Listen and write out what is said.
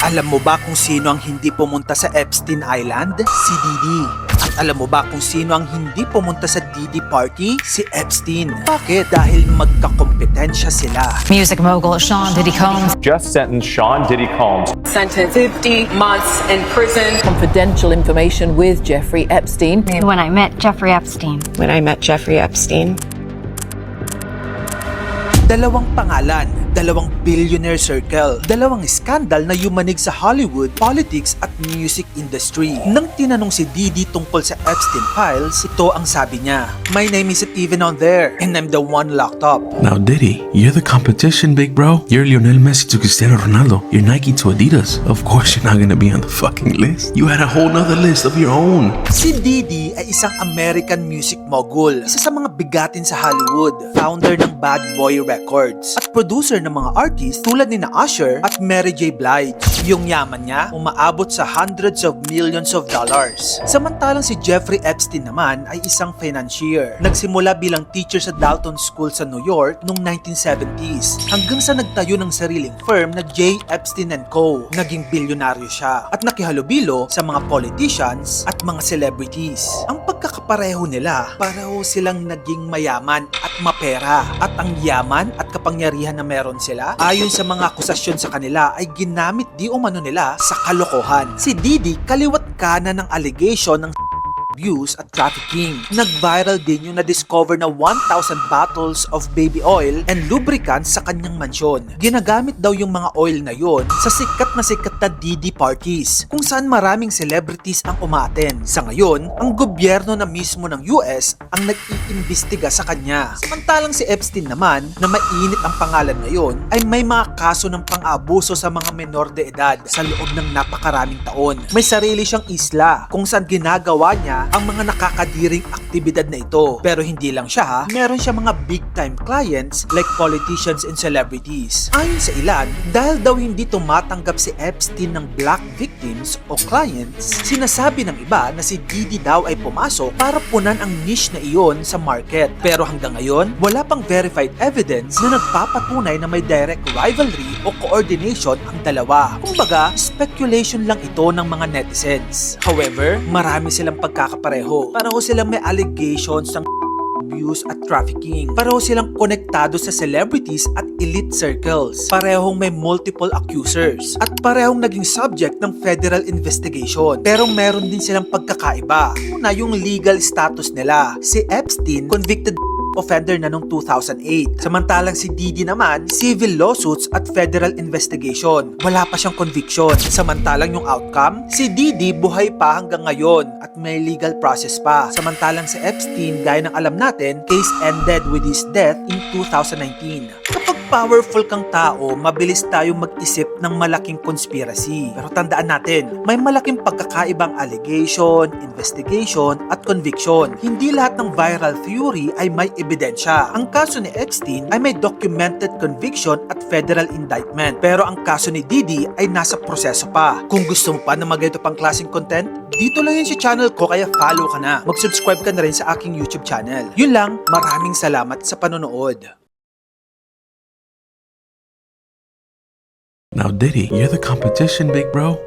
Alam mo ba kung sino ang hindi pumunta sa Epstein Island? Si Diddy. At alam mo ba kung sino ang hindi pumunta sa Diddy party? Si Epstein. Bakit? Dahil magkakompetensya sila. Music mogul Sean Diddy Combs just sentenced Sean Diddy Combs sentenced 50 months in prison. Confidential information with Jeffrey Epstein. When I met Jeffrey Epstein. When I met Jeffrey Epstein. Dalawang pangalan, dalawang billionaire circle, dalawang skandal na yumanig sa Hollywood, politics at music industry. Nang tinanong si Diddy tungkol sa Epstein files, ito ang sabi niya, "My name isn't even on there and I'm the one locked up." Now Diddy, you're the competition, big bro. You're Lionel Messi to Cristiano Ronaldo. You're Nike to Adidas. Of course you're not gonna be on the fucking list. You had a whole nother list of your own. Si Diddy ay isang American music mogul, isa sa mga bigatin sa Hollywood, founder ng Bad Boy Records, at producer ng mga artists tulad ni Usher at Mary J. Blige. Yung yaman niya, umaabot sa hundreds of millions of dollars. Samantalang si Jeffrey Epstein naman ay isang financier. Nagsimula bilang teacher sa Dalton School sa New York noong 1970s, hanggang sa nagtayo ng sariling firm na J. Epstein & Co. Naging bilyonaryo siya at nakihalubilo sa mga politicians at mga celebrities. Ang pagkakapareho nila, pareho silang naging mayaman at mapera. At ang yaman at kapangyarihan na meron sila, ayon sa mga akusasyon sa kanila, ay ginamit di umano nila sa kalokohan. Si Diddy kaliwat kanan ng allegation ng abuse at trafficking. Nag-viral din yung na-discover na 1,000 bottles of baby oil and lubricants sa kanyang mansyon. Ginagamit daw yung mga oil na yon sa sikat na Diddy parties, kung saan maraming celebrities ang umaten. Sa ngayon, ang gobyerno na mismo ng US ang nag-iimbestiga sa kanya. Samantalang si Epstein naman, na mainit ang pangalan ngayon, ay may mga kaso ng pang-abuso sa mga menor de edad sa loob ng napakaraming taon. May sarili siyang isla kung saan ginagawa niya ang mga nakakadiring aktibidad na ito. Pero hindi lang siya ha, meron siya mga big time clients like politicians and celebrities. Ayon sa ilan, dahil daw hindi tumatanggap si Epstein ng black victims o clients, sinasabi ng iba na si Diddy daw ay pumasok para punan ang niche na iyon sa market. Pero hanggang ngayon, wala pang verified evidence na nagpapatunay na may direct rivalry o coordination ang dalawa. Kumbaga, speculation lang ito ng mga netizens. However, marami silang pagkakapareho. Pareho silang may allegations ng abuse at trafficking. Pareho silang konektado sa celebrities at elite circles. Parehong may multiple accusers. At parehong naging subject ng federal investigation. Pero meron din silang pagkakaiba. Una, yung legal status nila. Si Epstein, convicted offender na noong 2008. Samantalang si Diddy naman, civil lawsuits at federal investigation. Wala pa siyang conviction. Samantalang yung outcome, si Diddy buhay pa hanggang ngayon at may legal process pa. Samantalang si Epstein, gaya ng alam natin, case ended with his death in 2019. Kapag powerful kang tao, mabilis tayong mag-isip ng malaking conspiracy. Pero tandaan natin, may malaking pagkakaibang allegation, investigation, at conviction. Hindi lahat ng viral theory ay may ebidensya. Ang kaso ni Epstein ay may documented conviction at federal indictment. Pero ang kaso ni Diddy ay nasa proseso pa. Kung gusto mo pa na magayto pang klaseng content, dito lang yan sa channel ko, kaya follow ka na. Mag-subscribe ka na rin sa aking YouTube channel. Yun lang, maraming salamat sa panonood. Now Diddy, you're the competition, big bro.